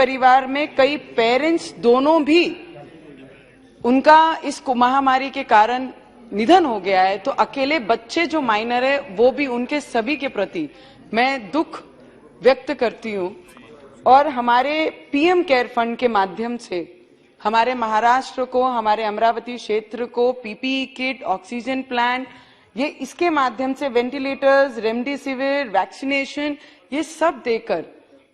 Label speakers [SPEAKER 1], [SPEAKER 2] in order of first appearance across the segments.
[SPEAKER 1] परिवार में कई पेरेंट्स दोनों भी उनका इस महामारी के कारण निधन हो गया है, तो अकेले बच्चे जो माइनर है वो भी, उनके सभी के प्रति मैं दुख व्यक्त करती हूं। और हमारे पीएम केयर फंड के माध्यम से हमारे महाराष्ट्र को, हमारे अमरावती क्षेत्र को पीपीई किट, ऑक्सीजन प्लांट, ये इसके माध्यम से वेंटिलेटर्स, रेमडेसिविर, वैक्सीनेशन, ये सब देकर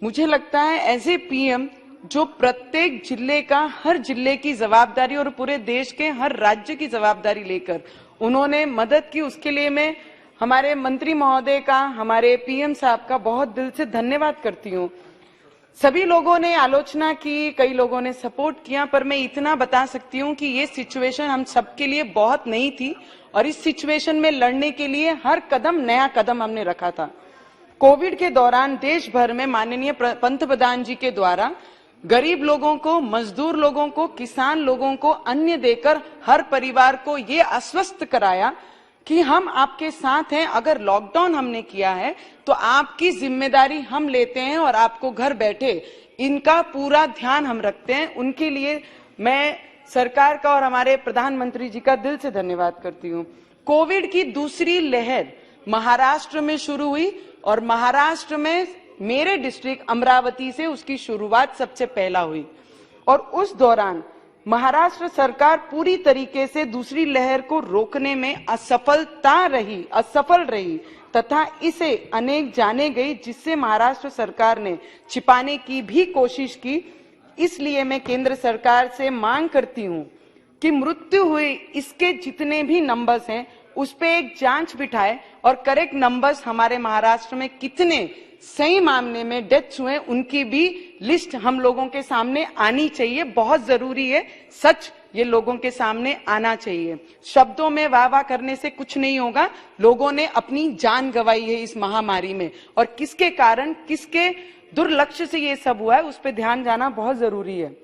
[SPEAKER 1] मुझे लगता है एज ए पीएम जो प्रत्येक जिले का, हर जिले की जवाबदारी और पूरे देश के हर राज्य की जवाबदारी लेकर उन्होंने मदद की, उसके लिए मैं हमारे मंत्री महोदय का, हमारे पीएम साहब का बहुत दिल से धन्यवाद करती हूँ। सभी लोगों ने आलोचना की, कई लोगों ने सपोर्ट किया, पर मैं इतना बता सकती हूँ कि ये सिचुएशन हम सबके लिए बहुत नई थी और इस सिचुएशन में लड़ने के लिए हर कदम नया कदम हमने रखा था। कोविड के दौरान देश भर में माननीय पंतप्रधान जी के द्वारा गरीब लोगों को, मजदूर लोगों को, किसान लोगों को अन्न देकर हर परिवार को ये आश्वस्त कराया कि हम आपके साथ हैं। अगर लॉकडाउन हमने किया है तो आपकी जिम्मेदारी हम लेते हैं और आपको घर बैठे इनका पूरा ध्यान हम रखते हैं। उनके लिए मैं सरकार का और हमारे प्रधानमंत्री जी का दिल से धन्यवाद करती हूँ। कोविड की दूसरी लहर महाराष्ट्र में शुरू हुई और महाराष्ट्र में मेरे डिस्ट्रिक्ट अमरावती से उसकी शुरुआत सबसे पहला हुई और उस दौरान महाराष्ट्र सरकार पूरी तरीके से दूसरी लहर को रोकने में असफल रही तथा इसे अनेक जाने गई, जिससे महाराष्ट्र सरकार ने छिपाने की भी कोशिश की। इसलिए मैं केंद्र सरकार से मांग करती हूं कि मृत्यु हुई इसके जितने भी नंबर्स हैं उस पे एक जांच बिठाए और करेक्ट नंबर्स हमारे महाराष्ट्र में कितने सही मामले में डेथ्स हुए उनकी भी लिस्ट हम लोगों के सामने आनी चाहिए। बहुत जरूरी है, सच ये लोगों के सामने आना चाहिए। शब्दों में वाह वाह करने से कुछ नहीं होगा। लोगों ने अपनी जान गंवाई है इस महामारी में और किसके कारण, किसके दुर्लक्ष्य से ये सब हुआ है उस पर ध्यान जाना बहुत जरूरी है।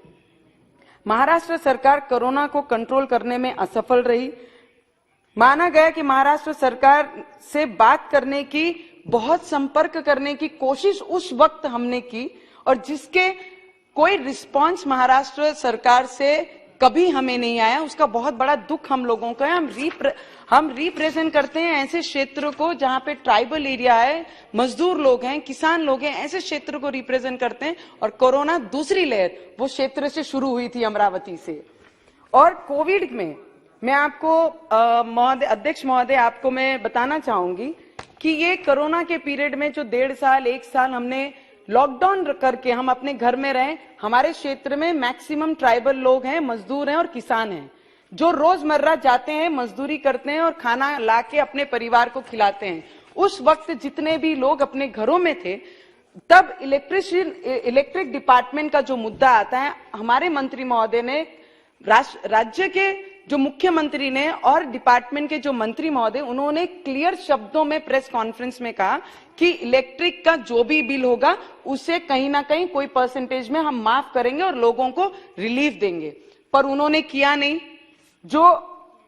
[SPEAKER 1] महाराष्ट्र सरकार कोरोना को कंट्रोल करने में असफल रही। माना गया कि महाराष्ट्र सरकार से बात करने की, बहुत संपर्क करने की कोशिश उस वक्त हमने की और जिसके कोई रिस्पांस महाराष्ट्र सरकार से कभी हमें नहीं आया, उसका बहुत बड़ा दुख हम लोगों का है। हम रिप्रेजेंट करते हैं ऐसे क्षेत्र को जहां पे ट्राइबल एरिया है, मजदूर लोग हैं, किसान लोग हैं, ऐसे क्षेत्र को रिप्रेजेंट करते हैं और कोरोना दूसरी लहर वो क्षेत्र से शुरू हुई थी, अमरावती से। और कोविड में मैं आपको अध्यक्ष महोदय आपको मैं बताना चाहूंगी कि ये कोरोना के पीरियड में जो 1.5 साल 1 साल हमने लॉकडाउन करके हम अपने घर में रहे, हमारे क्षेत्र में मैक्सिमम ट्राइबल लोग हैं, मजदूर हैं और किसान हैं जो रोजमर्रा जाते हैं, मजदूरी करते हैं और खाना लाके अपने परिवार को खिलाते हैं। उस वक्त जितने भी लोग अपने घरों में थे, तब इलेक्ट्रिक डिपार्टमेंट का जो मुद्दा आता है, हमारे मंत्री महोदय ने, राज्य के जो मुख्यमंत्री ने और डिपार्टमेंट के जो मंत्री महोदय, उन्होंने क्लियर शब्दों में प्रेस कॉन्फ्रेंस में कहा कि इलेक्ट्रिक का जो भी बिल होगा उसे कहीं ना कहीं कोई परसेंटेज में हम माफ करेंगे और लोगों को रिलीफ देंगे, पर उन्होंने किया नहीं। जो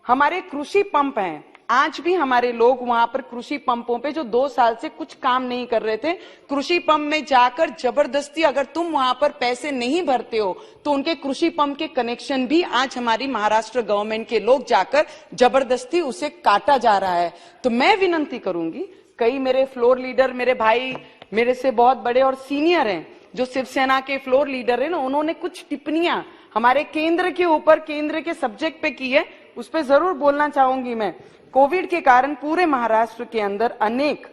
[SPEAKER 1] हमारे कृषि पंप हैं, आज भी हमारे लोग वहां पर कृषि पंपों पे जो 2 साल से कुछ काम नहीं कर रहे थे, कृषि पंप में जाकर जबरदस्ती, अगर तुम वहां पर पैसे नहीं भरते हो तो उनके कृषि पंप के कनेक्शन भी आज हमारी महाराष्ट्र गवर्नमेंट के लोग जाकर जबरदस्ती उसे काटा जा रहा है। तो मैं विनंती करूंगी, कई मेरे फ्लोर लीडर, मेरे भाई मेरे से बहुत बड़े और सीनियर हैं, जो शिवसेना के फ्लोर लीडर हैं ना, उन्होंने कुछ टिप्पणियां हमारे केंद्र के ऊपर, केंद्र के सब्जेक्ट पे की है, उस पर जरूर बोलना चाहूंगी मैं। कोविड के कारण पूरे महाराष्ट्र के अंदर अनेक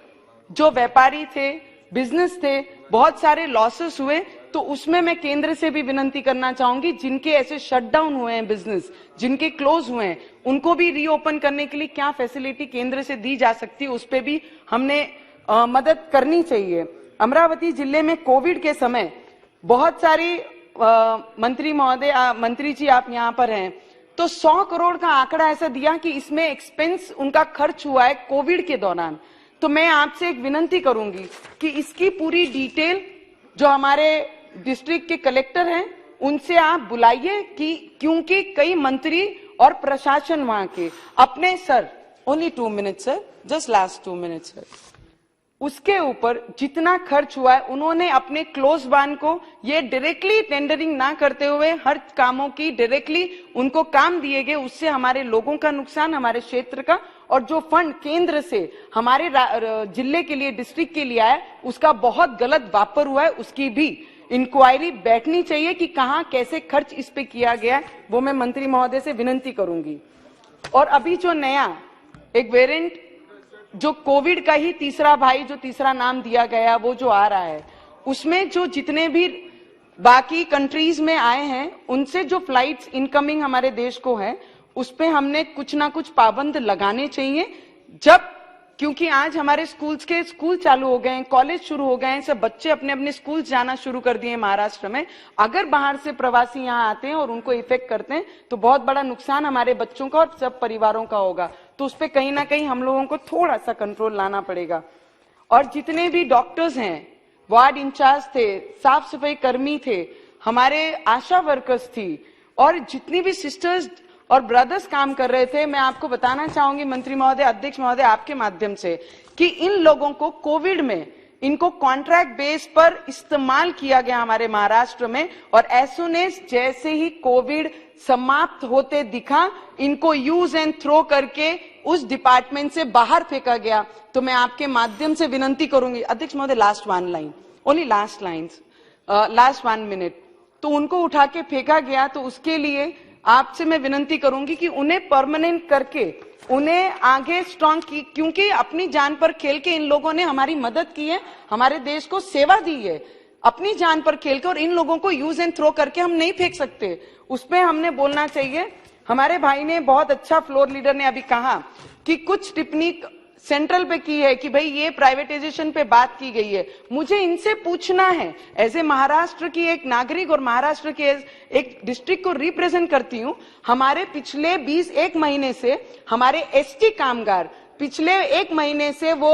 [SPEAKER 1] जो व्यापारी थे, बिजनेस थे, बहुत सारे लॉसेस हुए, तो उसमें मैं केंद्र से भी विनंती करना चाहूंगी, जिनके ऐसे शटडाउन हुए हैं बिजनेस, जिनके क्लोज हुए हैं, उनको भी रीओपन करने के लिए क्या फैसिलिटी केंद्र से दी जा सकती है, उस पर भी हमने मदद करनी चाहिए। अमरावती जिले में कोविड के समय बहुत सारी मंत्री महोदय, मंत्री जी आप यहाँ पर हैं, तो 100 करोड़ का आंकड़ा ऐसा दिया कि इसमें एक्सपेंस उनका खर्च हुआ है कोविड के दौरान। तो मैं आपसे एक विनंती करूंगी कि इसकी पूरी डिटेल जो हमारे डिस्ट्रिक्ट के कलेक्टर हैं उनसे आप बुलाइए, कि क्योंकि कई मंत्री और प्रशासन वहां के अपने, sir only 2 minutes sir, just last 2 minutes sir, उसके ऊपर जितना खर्च हुआ है उन्होंने अपने क्लोज वन को ये डायरेक्टली टेंडरिंग ना करते हुए हर कामों की डायरेक्टली उनको काम दिए गए, उससे हमारे लोगों का नुकसान, हमारे क्षेत्र का, और जो फंड केंद्र से हमारे जिले के लिए, डिस्ट्रिक्ट के लिए आया, उसका बहुत गलत वापर हुआ है। उसकी भी इंक्वायरी बैठनी चाहिए कि कहां कैसे खर्च इस पे किया गया है, वो मैं मंत्री महोदय से विनंती करूंगी। और अभी जो नया एक वेरिएंट जो कोविड का ही तीसरा भाई, जो तीसरा नाम दिया गया, वो जो आ रहा है, उसमें जो जितने भी बाकी कंट्रीज में आए हैं उनसे जो फ्लाइट्स इनकमिंग हमारे देश को है, उस पे हमने कुछ ना कुछ पाबंद लगाने चाहिए। जब क्योंकि आज हमारे स्कूल चालू हो गए हैं, कॉलेज शुरू हो गए हैं, सब बच्चे अपने अपने स्कूल जाना शुरू कर दिए महाराष्ट्र में। अगर बाहर से प्रवासी यहाँ आते हैं और उनको इफेक्ट करते हैं तो बहुत बड़ा नुकसान हमारे बच्चों का और सब परिवारों का होगा। तो उस पर कहीं ना कहीं हम लोगों को थोड़ा सा कंट्रोल लाना पड़ेगा। और जितने भी डॉक्टर्स हैं, वार्ड इंचार्ज थे, साफ सफाई कर्मी थे, हमारे आशा वर्कर्स थी, और जितनी भी सिस्टर्स और ब्रदर्स काम कर रहे थे, मैं आपको बताना चाहूंगी मंत्री महोदय, अध्यक्ष महोदय, आपके माध्यम से, कि इन लोगों को कोविड में इनको कॉन्ट्रैक्ट बेस पर इस्तेमाल किया गया हमारे महाराष्ट्र में, और एज सून एज जैसे ही कोविड समाप्त होते दिखा, इनको यूज एंड थ्रो करके उस डिपार्टमेंट से बाहर फेंका गया। तो मैं आपके माध्यम से विनंती करूंगी, अध्यक्ष महोदय, last one line, only last lines, last 1 minute, तो उनको उठा के फेंका गया। तो उसके लिए आपसे मैं विनंती करूंगी कि उन्हें परमानेंट करके उन्हें आगे स्ट्रांग की, क्योंकि अपनी जान पर खेल के इन लोगों ने हमारी मदद की है, हमारे देश को सेवा दी है अपनी जान पर खेल के, और इन लोगों को यूज एंड थ्रो करके हम नहीं फेंक सकते। उस पर हमने बोलना चाहिए। हमारे भाई ने बहुत अच्छा, फ्लोर लीडर ने अभी कहा कि कुछ टिप्पणी सेंट्रल पे की है कि भाई ये प्राइवेटाइजेशन पे बात की गई है। मुझे इनसे पूछना है, एज ए महाराष्ट्र की एक नागरिक और महाराष्ट्र के एक डिस्ट्रिक्ट को रिप्रेजेंट करती हूँ, हमारे पिछले 21 महीने से हमारे एसटी कामगार पिछले 1 महीने से वो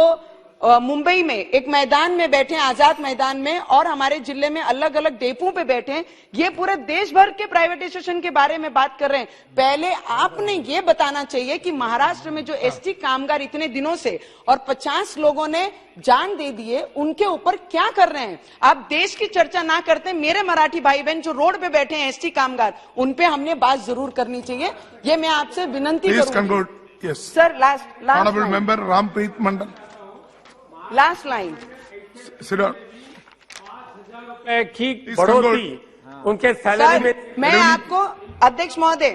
[SPEAKER 1] मुंबई में एक मैदान में बैठे हैं, आजाद मैदान में, और हमारे जिले में अलग अलग डेपो पे बैठे हैं। ये पूरे देश भर के प्राइवेटाइजेशन के बारे में बात कर रहे हैं। पहले आपने ये बताना चाहिए कि महाराष्ट्र में जो एसटी कामगार इतने दिनों से और 50 लोगों ने जान दे दिए, उनके ऊपर क्या कर रहे हैं। आप देश की चर्चा ना करते, मेरे मराठी भाई बहन जो रोड पे बैठे हैं एसटी कामगार, उन पे हमने बात जरूर करनी चाहिए। ये मैं आपसे विनंती करूंगी। Sir, last
[SPEAKER 2] member Rampreet Mandal,
[SPEAKER 1] last line,
[SPEAKER 3] की बढ़ोतरी उनके सैलरी में।
[SPEAKER 1] मैं आपको, अध्यक्ष महोदय,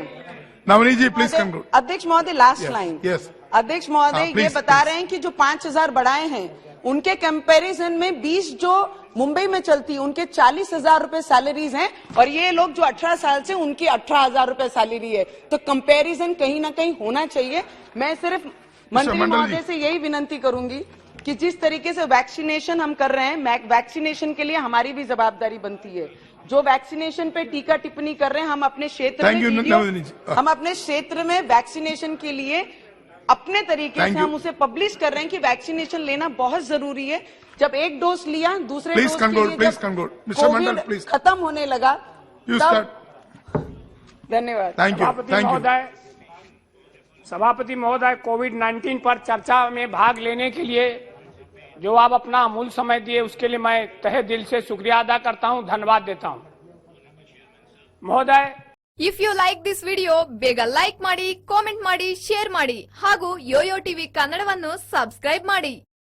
[SPEAKER 2] नवनीत जी प्लीज कंक्लूड।
[SPEAKER 1] अध्यक्ष महोदय, लास्ट लाइन।
[SPEAKER 2] यस
[SPEAKER 1] अध्यक्ष महोदय, ये बता रहे हैं कि जो 5000 बढ़ाए हैं, उनके कंपैरिजन में 20 जो मुंबई में चलती, उनके 40,000 रुपए सैलरीज हैं, और ये लोग जो 18 साल से, उनकी 18,000 रुपए सैलरी है। तो कंपैरिजन कहीं ना कहीं होना चाहिए। मैं सिर्फ मंत्री महोदय से यही विनंती करूंगी कि जिस तरीके से वैक्सीनेशन हम कर रहे हैं, वैक्सीनेशन के लिए हमारी भी जवाबदारी बनती है। जो वैक्सीनेशन पे टीका टिप्पणी कर रहे हैं, हम अपने क्षेत्र में हम अपने क्षेत्र में वैक्सीनेशन के लिए अपने तरीके से हम उसे पब्लिश कर रहे हैं कि वैक्सीनेशन लेना बहुत जरूरी है। जब एक डोज लिया, दूसरे डोज के लिए कोविड खत्म होने लगा, धन्यवाद।
[SPEAKER 3] सभापति महोदय, कोविड-19 पर चर्चा में भाग लेने के लिए जो आप अपना अमूल्य समय दिए, उसके लिए मैं तहे दिल से शुक्रिया अदा करता हूं, धन्यवाद देता हूं महोदय।
[SPEAKER 4] If you like this video ಬೇಗ ಲೈಕ್ ಮಾಡಿ, ಕಾಮೆಂಟ್ ಮಾಡಿ, ಶೇರ್ ಮಾಡಿ ಹಾಗೂ ಯೋಯೋ ಟಿವಿ ಕನ್ನಡವನ್ನು ಸಬ್ಸ್ಕ್ರೈಬ್ ಮಾಡಿ।